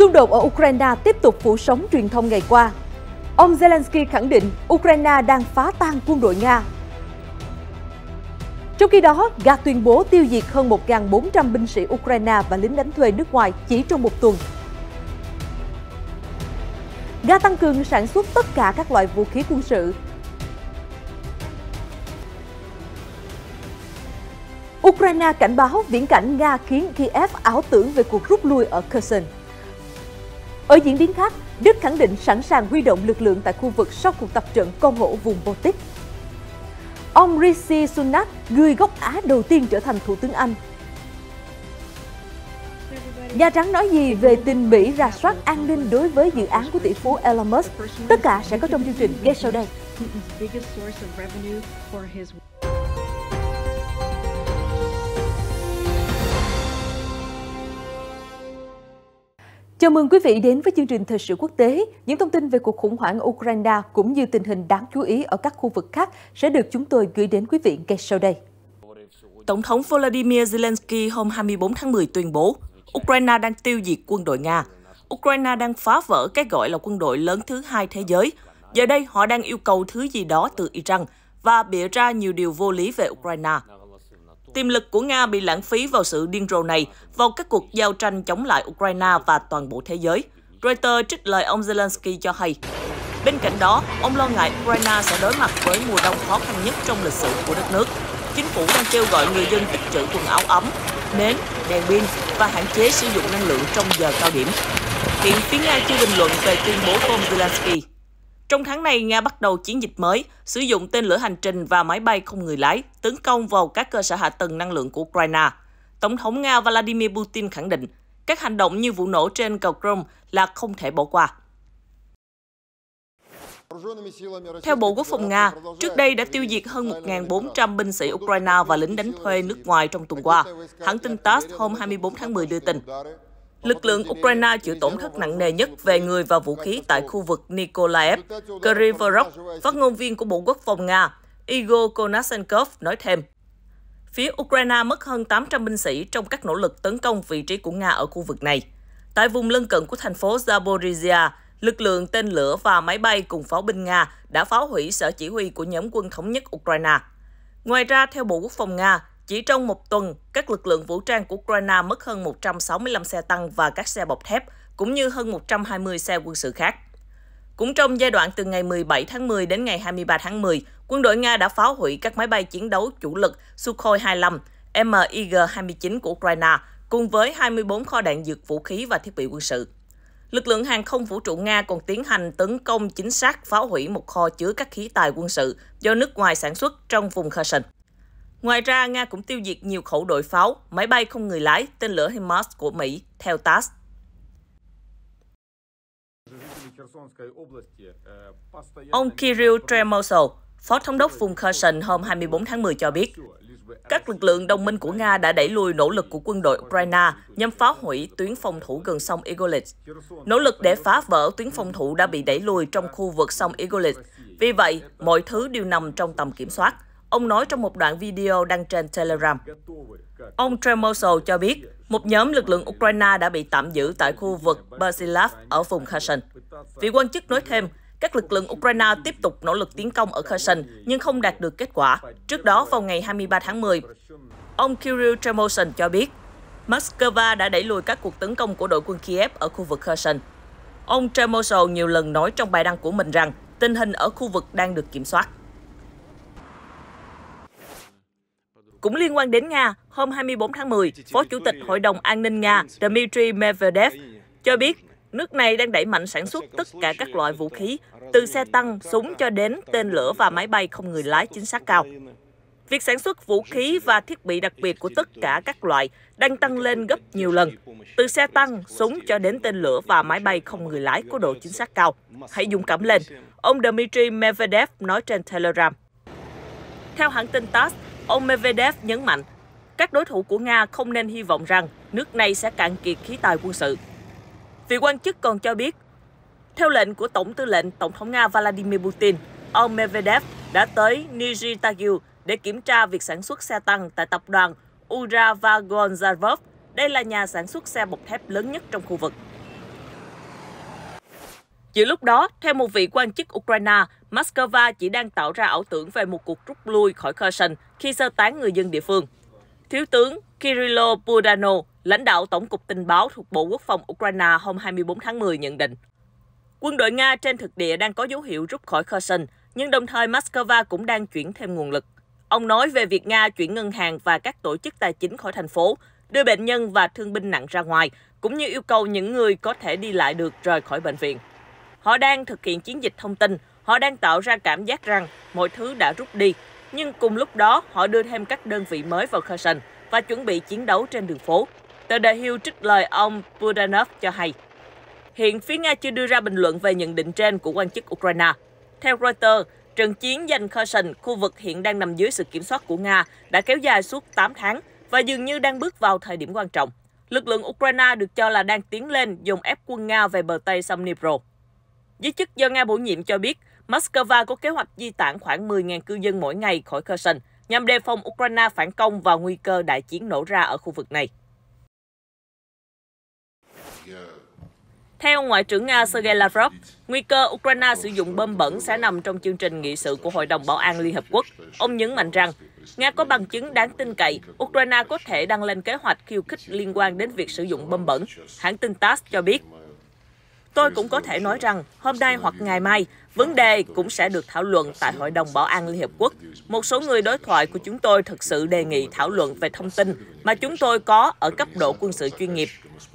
Xung đột ở Ukraine tiếp tục phủ sóng truyền thông ngày qua. Ông Zelensky khẳng định Ukraine đang phá tan quân đội Nga. Trong khi đó, Nga tuyên bố tiêu diệt hơn 1.400 binh sĩ Ukraine và lính đánh thuê nước ngoài chỉ trong một tuần. Nga tăng cường sản xuất tất cả các loại vũ khí quân sự. Ukraine cảnh báo viễn cảnh Nga khiến Kiev ảo tưởng về cuộc rút lui ở Kherson. Ở diễn biến khác, Đức khẳng định sẵn sàng huy động lực lượng tại khu vực sau cuộc tập trận con hổ vùng Baltic. Ông Rishi Sunak, người gốc Á đầu tiên trở thành Thủ tướng Anh. Nhà Trắng nói gì về tin Mỹ rà soát an ninh đối với dự án của tỷ phú Elon Musk? Tất cả sẽ có trong chương trình ngay sau đây. Chào mừng quý vị đến với chương trình Thời sự quốc tế. Những thông tin về cuộc khủng hoảng ở Ukraine cũng như tình hình đáng chú ý ở các khu vực khác sẽ được chúng tôi gửi đến quý vị ngay sau đây. Tổng thống Volodymyr Zelensky hôm 24 tháng 10 tuyên bố Ukraine đang tiêu diệt quân đội Nga. Ukraine đang phá vỡ cái gọi là quân đội lớn thứ hai thế giới. Giờ đây họ đang yêu cầu thứ gì đó từ Iran và bịa ra nhiều điều vô lý về Ukraine. Tiềm lực của Nga bị lãng phí vào sự điên rồ này, vào các cuộc giao tranh chống lại Ukraine và toàn bộ thế giới. Reuters trích lời ông Zelensky cho hay. Bên cạnh đó, ông lo ngại Ukraine sẽ đối mặt với mùa đông khó khăn nhất trong lịch sử của đất nước. Chính phủ đang kêu gọi người dân tích trữ quần áo ấm, nến, đèn pin và hạn chế sử dụng năng lượng trong giờ cao điểm. Hiện phía Nga chưa bình luận về tuyên bố của ông Zelensky. Trong tháng này, Nga bắt đầu chiến dịch mới, sử dụng tên lửa hành trình và máy bay không người lái, tấn công vào các cơ sở hạ tầng năng lượng của Ukraine. Tổng thống Nga Vladimir Putin khẳng định, các hành động như vụ nổ trên cầu Crimea là không thể bỏ qua. Theo Bộ Quốc phòng Nga, trước đây đã tiêu diệt hơn 1.400 binh sĩ Ukraine và lính đánh thuê nước ngoài trong tuần qua. Hãng tin TASS hôm 24 tháng 10 đưa tin. Lực lượng Ukraine chịu tổn thất nặng nề nhất về người và vũ khí tại khu vực Nikolaev. Kryvyi-Rih, phát ngôn viên của Bộ Quốc phòng Nga, Igor Konashenkov nói thêm. Phía Ukraine mất hơn 800 binh sĩ trong các nỗ lực tấn công vị trí của Nga ở khu vực này. Tại vùng lân cận của thành phố Zaporizhia, lực lượng tên lửa và máy bay cùng pháo binh Nga đã phá hủy sở chỉ huy của nhóm quân thống nhất Ukraine. Ngoài ra, theo Bộ Quốc phòng Nga, chỉ trong một tuần, các lực lượng vũ trang của Ukraine mất hơn 165 xe tăng và các xe bọc thép, cũng như hơn 120 xe quân sự khác. Cũng trong giai đoạn từ ngày 17 tháng 10 đến ngày 23 tháng 10, quân đội Nga đã phá hủy các máy bay chiến đấu chủ lực Sukhoi 25, MiG-29 của Ukraine, cùng với 24 kho đạn dược vũ khí và thiết bị quân sự. Lực lượng hàng không vũ trụ Nga còn tiến hành tấn công chính xác phá hủy một kho chứa các khí tài quân sự do nước ngoài sản xuất trong vùng Kherson. Ngoài ra, Nga cũng tiêu diệt nhiều khẩu đội pháo, máy bay không người lái, tên lửa HIMARS của Mỹ, theo TASS. Ông Kirill Tremosov, Phó Thống đốc vùng Kherson hôm 24 tháng 10 cho biết, các lực lượng đồng minh của Nga đã đẩy lùi nỗ lực của quân đội Ukraine nhằm phá hủy tuyến phòng thủ gần sông Igolit. Nỗ lực để phá vỡ tuyến phòng thủ đã bị đẩy lùi trong khu vực sông Igolit. Vì vậy, mọi thứ đều nằm trong tầm kiểm soát. Ông nói trong một đoạn video đăng trên Telegram. Ông Tremosov cho biết, một nhóm lực lượng Ukraine đã bị tạm giữ tại khu vực Berzylav ở vùng Kherson. Vị quan chức nói thêm, các lực lượng Ukraine tiếp tục nỗ lực tiến công ở Kherson nhưng không đạt được kết quả. Trước đó, vào ngày 23 tháng 10, ông Kirill Tremosov cho biết, Moscow đã đẩy lùi các cuộc tấn công của đội quân Kiev ở khu vực Kherson. Ông Tremosov nhiều lần nói trong bài đăng của mình rằng tình hình ở khu vực đang được kiểm soát. Cũng liên quan đến Nga, hôm 24 tháng 10, Phó Chủ tịch Hội đồng An ninh Nga Dmitry Medvedev cho biết nước này đang đẩy mạnh sản xuất tất cả các loại vũ khí, từ xe tăng, súng cho đến tên lửa và máy bay không người lái chính xác cao. Việc sản xuất vũ khí và thiết bị đặc biệt của tất cả các loại đang tăng lên gấp nhiều lần, từ xe tăng, súng cho đến tên lửa và máy bay không người lái có độ chính xác cao. Hãy dũng cảm lên, ông Dmitry Medvedev nói trên Telegram. Theo hãng tin TASS, ông Medvedev nhấn mạnh, các đối thủ của Nga không nên hy vọng rằng nước này sẽ cạn kiệt khí tài quân sự. Vị quan chức còn cho biết, theo lệnh của Tổng tư lệnh Tổng thống Nga Vladimir Putin, ông Medvedev đã tới Nizhny Tagil để kiểm tra việc sản xuất xe tăng tại tập đoàn Uravagonzavod. Đây là nhà sản xuất xe bọc thép lớn nhất trong khu vực. Giữa lúc đó, theo một vị quan chức Ukraine, Moscow chỉ đang tạo ra ảo tưởng về một cuộc rút lui khỏi Kherson khi sơ tán người dân địa phương. Thiếu tướng Kirilo Budanov, lãnh đạo Tổng cục Tình báo thuộc Bộ Quốc phòng Ukraine hôm 24 tháng 10 nhận định, quân đội Nga trên thực địa đang có dấu hiệu rút khỏi Kherson, nhưng đồng thời Moscow cũng đang chuyển thêm nguồn lực. Ông nói về việc Nga chuyển ngân hàng và các tổ chức tài chính khỏi thành phố, đưa bệnh nhân và thương binh nặng ra ngoài, cũng như yêu cầu những người có thể đi lại được rời khỏi bệnh viện. Họ đang thực hiện chiến dịch thông tin, họ đang tạo ra cảm giác rằng mọi thứ đã rút đi, nhưng cùng lúc đó họ đưa thêm các đơn vị mới vào Kherson và chuẩn bị chiến đấu trên đường phố. Tờ The Hill trích lời ông Budanov cho hay. Hiện phía Nga chưa đưa ra bình luận về nhận định trên của quan chức Ukraine. Theo Reuters, trận chiến giành Kherson, khu vực hiện đang nằm dưới sự kiểm soát của Nga, đã kéo dài suốt 8 tháng và dường như đang bước vào thời điểm quan trọng. Lực lượng Ukraine được cho là đang tiến lên dồn ép quân Nga về bờ Tây sông Dnipro. Giới chức do Nga bổ nhiệm cho biết, Moscow có kế hoạch di tản khoảng 10.000 cư dân mỗi ngày khỏi Kherson nhằm đề phòng Ukraine phản công và nguy cơ đại chiến nổ ra ở khu vực này. Theo Ngoại trưởng Nga Sergei Lavrov, nguy cơ Ukraine sử dụng bom bẩn sẽ nằm trong chương trình nghị sự của Hội đồng Bảo an Liên Hợp Quốc. Ông nhấn mạnh rằng, Nga có bằng chứng đáng tin cậy, Ukraine có thể đang lên kế hoạch khiêu khích liên quan đến việc sử dụng bom bẩn. Hãng tin TASS cho biết, tôi cũng có thể nói rằng hôm nay hoặc ngày mai, vấn đề cũng sẽ được thảo luận tại Hội đồng Bảo an Liên Hợp Quốc. Một số người đối thoại của chúng tôi thực sự đề nghị thảo luận về thông tin mà chúng tôi có ở cấp độ quân sự chuyên nghiệp.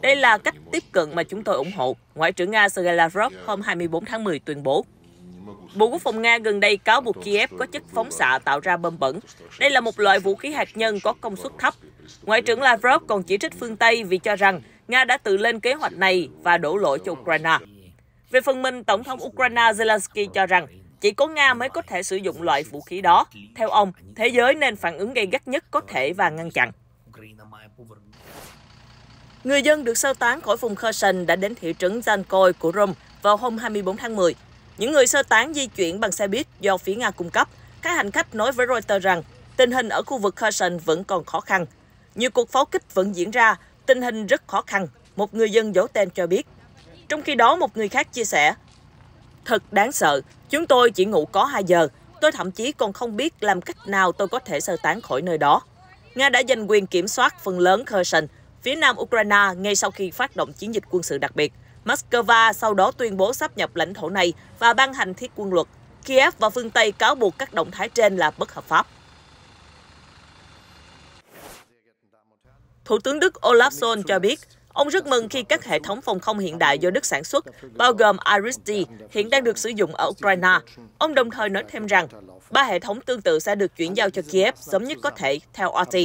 Đây là cách tiếp cận mà chúng tôi ủng hộ, Ngoại trưởng Nga Sergei Lavrov hôm 24 tháng 10 tuyên bố. Bộ Quốc phòng Nga gần đây cáo buộc Kiev có chất phóng xạ tạo ra bom bẩn. Đây là một loại vũ khí hạt nhân có công suất thấp. Ngoại trưởng Lavrov còn chỉ trích phương Tây vì cho rằng Nga đã tự lên kế hoạch này và đổ lỗi cho Ukraine. Về phần mình, Tổng thống Ukraine Zelensky cho rằng chỉ có Nga mới có thể sử dụng loại vũ khí đó. Theo ông, thế giới nên phản ứng gay gắt nhất có thể và ngăn chặn. Người dân được sơ tán khỏi vùng Kherson đã đến thị trấn Zankoy của Rome vào hôm 24 tháng 10. Những người sơ tán di chuyển bằng xe buýt do phía Nga cung cấp. Các hành khách nói với Reuters rằng tình hình ở khu vực Kherson vẫn còn khó khăn. Nhiều cuộc pháo kích vẫn diễn ra, tình hình rất khó khăn, một người dân giấu tên cho biết. Trong khi đó, một người khác chia sẻ, thật đáng sợ, chúng tôi chỉ ngủ có 2 giờ, tôi thậm chí còn không biết làm cách nào tôi có thể sơ tán khỏi nơi đó. Nga đã giành quyền kiểm soát phần lớn Kherson, phía nam Ukraine ngay sau khi phát động chiến dịch quân sự đặc biệt. Moscow sau đó tuyên bố sáp nhập lãnh thổ này và ban hành thiết quân luật. Kiev và phương Tây cáo buộc các động thái trên là bất hợp pháp. Thủ tướng Đức Olaf Scholz cho biết, ông rất mừng khi các hệ thống phòng không hiện đại do Đức sản xuất, bao gồm Iris-T, hiện đang được sử dụng ở Ukraine. Ông đồng thời nói thêm rằng, 3 hệ thống tương tự sẽ được chuyển giao cho Kiev sớm nhất có thể, theo RT.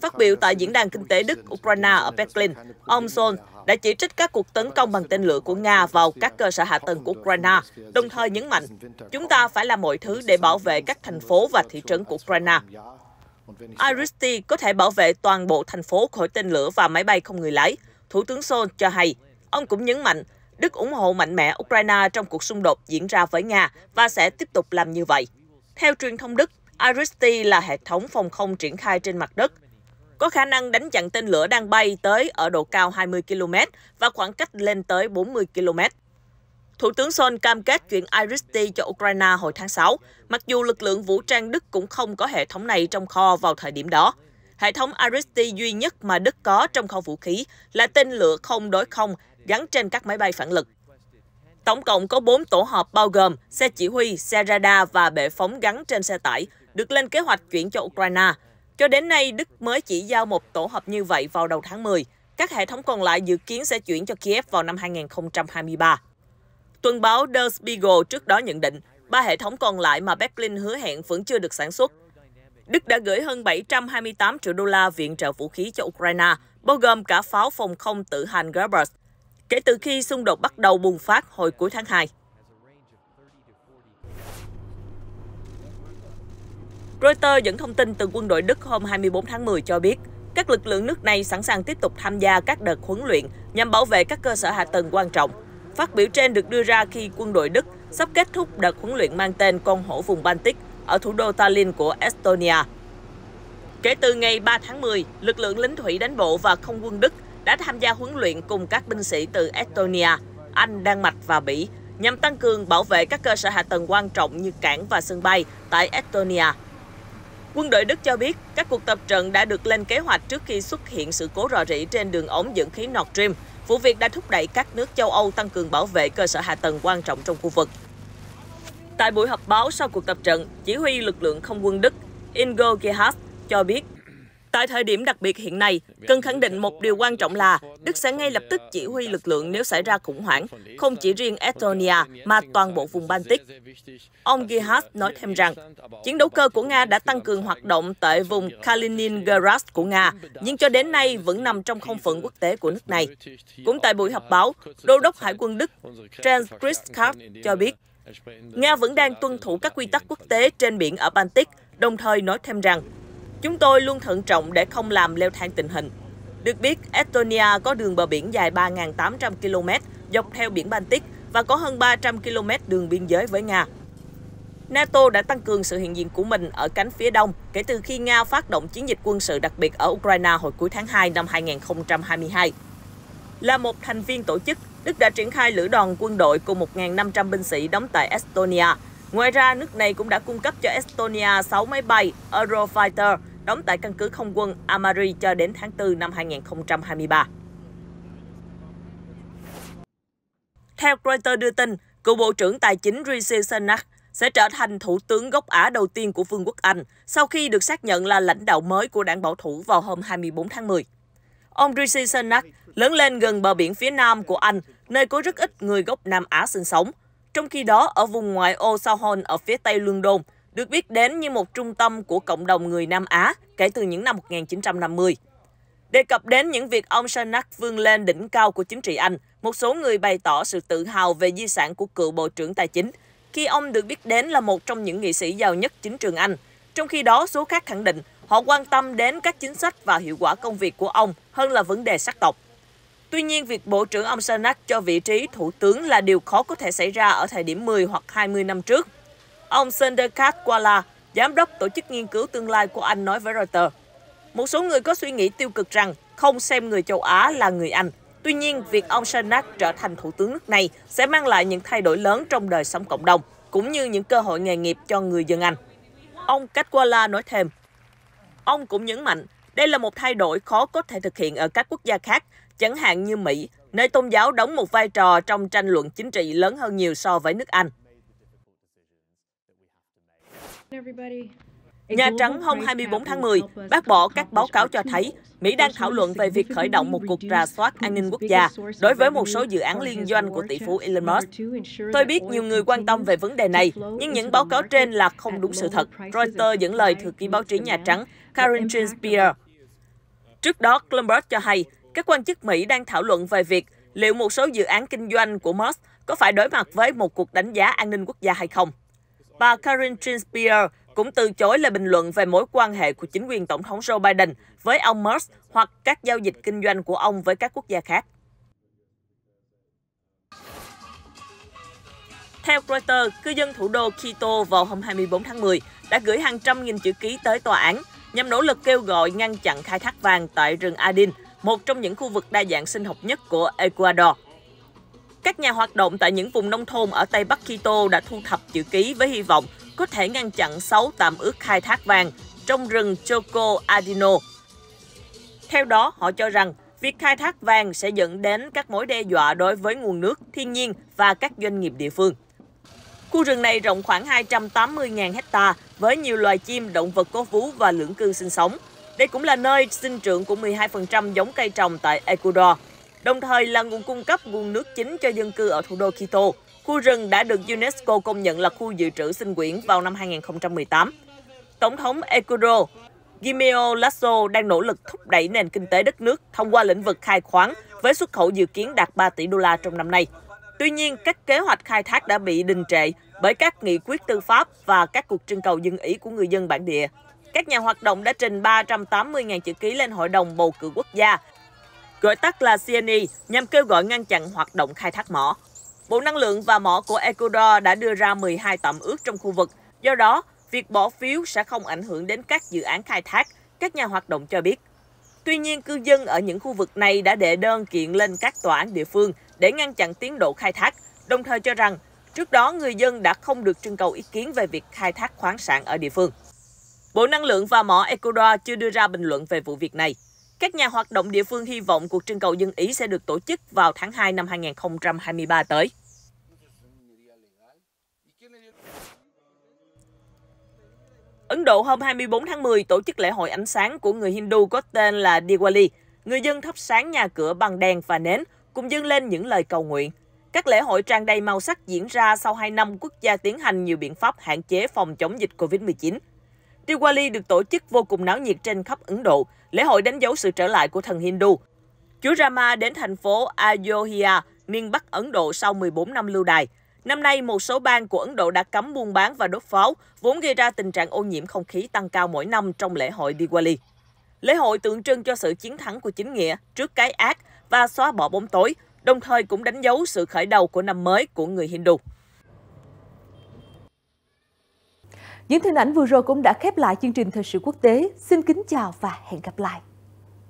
Phát biểu tại Diễn đàn Kinh tế Đức-Ukraine ở Berlin, ông Scholz đã chỉ trích các cuộc tấn công bằng tên lửa của Nga vào các cơ sở hạ tầng của Ukraine, đồng thời nhấn mạnh, chúng ta phải làm mọi thứ để bảo vệ các thành phố và thị trấn của Ukraine. Iris-T có thể bảo vệ toàn bộ thành phố khỏi tên lửa và máy bay không người lái, Thủ tướng Scholz cho hay. Ông cũng nhấn mạnh, Đức ủng hộ mạnh mẽ Ukraine trong cuộc xung đột diễn ra với Nga và sẽ tiếp tục làm như vậy. Theo truyền thông Đức, Iris-T là hệ thống phòng không triển khai trên mặt đất, có khả năng đánh chặn tên lửa đang bay tới ở độ cao 20 km và khoảng cách lên tới 40 km. Thủ tướng Scholz cam kết chuyển Iris-T cho Ukraine hồi tháng 6, mặc dù lực lượng vũ trang Đức cũng không có hệ thống này trong kho vào thời điểm đó. Hệ thống Iris-T duy nhất mà Đức có trong kho vũ khí là tên lửa không đối không gắn trên các máy bay phản lực. Tổng cộng có 4 tổ hợp bao gồm xe chỉ huy, xe radar và bệ phóng gắn trên xe tải, được lên kế hoạch chuyển cho Ukraine. Cho đến nay, Đức mới chỉ giao một tổ hợp như vậy vào đầu tháng 10. Các hệ thống còn lại dự kiến sẽ chuyển cho Kiev vào năm 2023. Tuần báo Der Spiegel trước đó nhận định, 3 hệ thống còn lại mà Berlin hứa hẹn vẫn chưa được sản xuất. Đức đã gửi hơn 728 triệu đô la viện trợ vũ khí cho Ukraine, bao gồm cả pháo phòng không tự hành Gebers, kể từ khi xung đột bắt đầu bùng phát hồi cuối tháng 2. Reuters dẫn thông tin từ quân đội Đức hôm 24 tháng 10 cho biết, các lực lượng nước này sẵn sàng tiếp tục tham gia các đợt huấn luyện nhằm bảo vệ các cơ sở hạ tầng quan trọng. Phát biểu trên được đưa ra khi quân đội Đức sắp kết thúc đợt huấn luyện mang tên Con hổ vùng Baltic ở thủ đô Tallinn của Estonia. Kể từ ngày 3 tháng 10, lực lượng lính thủy đánh bộ và không quân Đức đã tham gia huấn luyện cùng các binh sĩ từ Estonia, Anh, Đan Mạch và Bỉ nhằm tăng cường bảo vệ các cơ sở hạ tầng quan trọng như cảng và sân bay tại Estonia. Quân đội Đức cho biết các cuộc tập trận đã được lên kế hoạch trước khi xuất hiện sự cố rò rỉ trên đường ống dẫn khí Nord Stream. Vụ việc đã thúc đẩy các nước châu Âu tăng cường bảo vệ cơ sở hạ tầng quan trọng trong khu vực. Tại buổi họp báo sau cuộc tập trận, chỉ huy lực lượng không quân Đức Ingo Gerhardt cho biết, tại thời điểm đặc biệt hiện nay, cần khẳng định một điều quan trọng là Đức sẽ ngay lập tức chỉ huy lực lượng nếu xảy ra khủng hoảng, không chỉ riêng Estonia mà toàn bộ vùng Baltic. Ông Gerhardt nói thêm rằng, chiến đấu cơ của Nga đã tăng cường hoạt động tại vùng Kaliningrad của Nga, nhưng cho đến nay vẫn nằm trong không phận quốc tế của nước này. Cũng tại buổi họp báo, Đô đốc Hải quân Đức Jens Christoph cho biết, Nga vẫn đang tuân thủ các quy tắc quốc tế trên biển ở Baltic, đồng thời nói thêm rằng, chúng tôi luôn thận trọng để không làm leo thang tình hình. Được biết, Estonia có đường bờ biển dài 3.800 km dọc theo biển Baltic và có hơn 300 km đường biên giới với Nga. NATO đã tăng cường sự hiện diện của mình ở cánh phía đông kể từ khi Nga phát động chiến dịch quân sự đặc biệt ở Ukraine hồi cuối tháng 2 năm 2022. Là một thành viên tổ chức, Đức đã triển khai lữ đoàn quân đội cùng 1.500 binh sĩ đóng tại Estonia. Ngoài ra, nước này cũng đã cung cấp cho Estonia 6 máy bay Eurofighter đóng tại căn cứ không quân Amari cho đến tháng 4 năm 2023. Theo Reuters đưa tin, cựu Bộ trưởng Tài chính Rishi Sunak sẽ trở thành Thủ tướng gốc Á đầu tiên của Vương quốc Anh sau khi được xác nhận là lãnh đạo mới của đảng bảo thủ vào hôm 24 tháng 10. Ông Rishi Sunak lớn lên gần bờ biển phía nam của Anh, nơi có rất ít người gốc Nam Á sinh sống. Trong khi đó, ở vùng ngoại ô Southall ở phía tây London, được biết đến như một trung tâm của cộng đồng người Nam Á kể từ những năm 1950. Đề cập đến những việc ông Sunak vươn lên đỉnh cao của chính trị Anh, một số người bày tỏ sự tự hào về di sản của cựu Bộ trưởng Tài chính, khi ông được biết đến là một trong những nghị sĩ giàu nhất chính trường Anh. Trong khi đó, số khác khẳng định họ quan tâm đến các chính sách và hiệu quả công việc của ông hơn là vấn đề sắc tộc. Tuy nhiên, việc Bộ trưởng ông Sunak cho vị trí Thủ tướng là điều khó có thể xảy ra ở thời điểm 10 hoặc 20 năm trước. Ông Sunderkat Wala, giám đốc tổ chức nghiên cứu tương lai của Anh nói với Reuters, một số người có suy nghĩ tiêu cực rằng không xem người châu Á là người Anh. Tuy nhiên, việc ông Sunak trở thành Thủ tướng nước này sẽ mang lại những thay đổi lớn trong đời sống cộng đồng, cũng như những cơ hội nghề nghiệp cho người dân Anh. Ông Kadwala nói thêm, ông cũng nhấn mạnh, đây là một thay đổi khó có thể thực hiện ở các quốc gia khác, chẳng hạn như Mỹ, nơi tôn giáo đóng một vai trò trong tranh luận chính trị lớn hơn nhiều so với nước Anh. Nhà Trắng hôm 24 tháng 10 bác bỏ các báo cáo cho thấy Mỹ đang thảo luận về việc khởi động một cuộc rà soát an ninh quốc gia đối với một số dự án liên doanh của tỷ phú Elon Musk. Tôi biết nhiều người quan tâm về vấn đề này, nhưng những báo cáo trên là không đúng sự thật, Reuters dẫn lời thư ký báo chí Nhà Trắng Karine Jean-Pierre. Trước đó, Bloomberg cho hay các quan chức Mỹ đang thảo luận về việc liệu một số dự án kinh doanh của Musk có phải đối mặt với một cuộc đánh giá an ninh quốc gia hay không. Bà Karine Jean-Pierre cũng từ chối lời bình luận về mối quan hệ của chính quyền Tổng thống Joe Biden với ông Musk hoặc các giao dịch kinh doanh của ông với các quốc gia khác. Theo Reuters, cư dân thủ đô Quito vào hôm 24 tháng 10 đã gửi hàng trăm nghìn chữ ký tới tòa án nhằm nỗ lực kêu gọi ngăn chặn khai thác vàng tại rừng Andin, một trong những khu vực đa dạng sinh học nhất của Ecuador. Các nhà hoạt động tại những vùng nông thôn ở Tây Bắc Quito đã thu thập chữ ký với hy vọng có thể ngăn chặn 6 tạm ước khai thác vàng trong rừng Choco Andino. Theo đó, họ cho rằng việc khai thác vàng sẽ dẫn đến các mối đe dọa đối với nguồn nước, thiên nhiên và các doanh nghiệp địa phương. Khu rừng này rộng khoảng 280.000 hecta với nhiều loài chim, động vật có vú và lưỡng cư sinh sống. Đây cũng là nơi sinh trưởng của 12% giống cây trồng tại Ecuador, đồng thời là nguồn cung cấp nguồn nước chính cho dân cư ở thủ đô Quito. Khu rừng đã được UNESCO công nhận là khu dự trữ sinh quyển vào năm 2018. Tổng thống Ecuador Guillermo Lasso đang nỗ lực thúc đẩy nền kinh tế đất nước thông qua lĩnh vực khai khoáng với xuất khẩu dự kiến đạt 3 tỷ đô la trong năm nay. Tuy nhiên, các kế hoạch khai thác đã bị đình trệ bởi các nghị quyết tư pháp và các cuộc trưng cầu dân ý của người dân bản địa. Các nhà hoạt động đã trình 380.000 chữ ký lên Hội đồng Bầu cử Quốc gia, gọi tắt là CNE, nhằm kêu gọi ngăn chặn hoạt động khai thác mỏ. Bộ Năng lượng và Mỏ của Ecuador đã đưa ra 12 tạm ước trong khu vực. Do đó, việc bỏ phiếu sẽ không ảnh hưởng đến các dự án khai thác, các nhà hoạt động cho biết. Tuy nhiên, cư dân ở những khu vực này đã đệ đơn kiện lên các tòa án địa phương để ngăn chặn tiến độ khai thác, đồng thời cho rằng Trước đó, người dân đã không được trưng cầu ý kiến về việc khai thác khoáng sản ở địa phương. Bộ Năng lượng và mỏ Ecuador chưa đưa ra bình luận về vụ việc này. Các nhà hoạt động địa phương hy vọng cuộc trưng cầu dân ý sẽ được tổ chức vào tháng 2 năm 2023 tới. Ấn Độ hôm 24 tháng 10 tổ chức lễ hội ánh sáng của người Hindu có tên là Diwali. Người dân thắp sáng nhà cửa bằng đèn và nến, cùng dâng lên những lời cầu nguyện. Các lễ hội tràn đầy màu sắc diễn ra sau 2 năm quốc gia tiến hành nhiều biện pháp hạn chế phòng chống dịch COVID-19. Diwali được tổ chức vô cùng náo nhiệt trên khắp Ấn Độ. Lễ hội đánh dấu sự trở lại của thần Hindu. Chúa Rama đến thành phố Ayodhya, miền Bắc Ấn Độ sau 14 năm lưu đày. Năm nay, một số bang của Ấn Độ đã cấm buôn bán và đốt pháo, vốn gây ra tình trạng ô nhiễm không khí tăng cao mỗi năm trong lễ hội Diwali. Lễ hội tượng trưng cho sự chiến thắng của chính nghĩa trước cái ác và xóa bỏ bóng tối, đồng thời cũng đánh dấu sự khởi đầu của năm mới của người Hindu. Những hình ảnh vừa rồi cũng đã khép lại chương trình Thời sự quốc tế. Xin kính chào và hẹn gặp lại.